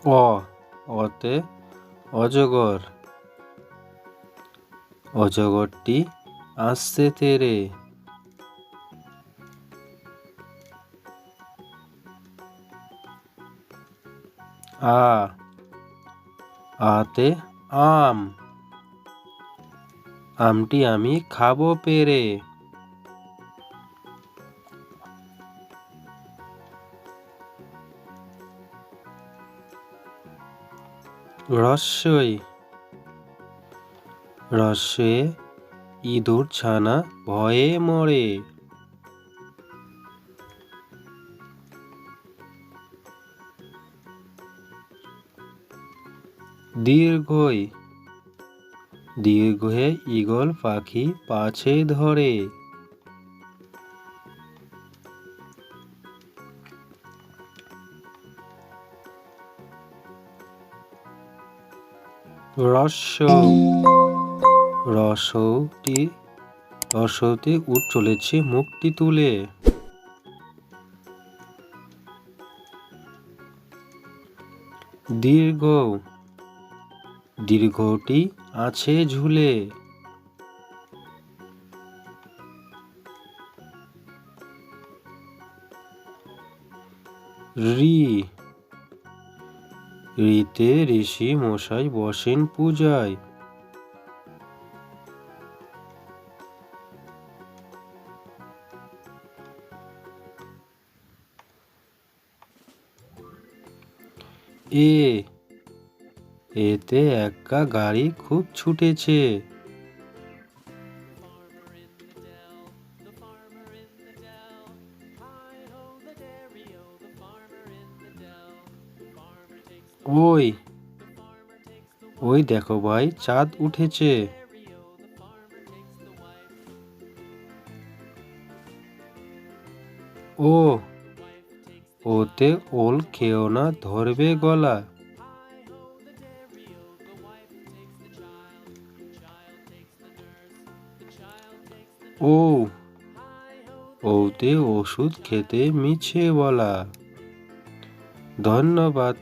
অ অতে অজগর। অজগরটি আসছে তেরে। আ আতে আম। আমটি আমি খাবো পেরে। রস্যই রস্যে ইঁদুর ছানা ভয়ে মরে। দীর্ঘই দীর্ঘে ঈগল পাখি পাছে ধরে। রস্য রসৌটি রসৌতে উঠ চলেছে মুখটি তুলে। দীর্ঘ দীর্ঘটি আছে ঝুলে। রি রিতে ঋষি মশাই বসেন পূজায়। এ এতে একা গাড়ি খুব ছুটেছে। ওই ওই দেখো ভাই চাঁদ উঠেছে। ও ওতে ওল খেও না ধরবে গলা। ও ওতে ওষুধ খেতে মিছে বলা। ধন্যবাদ।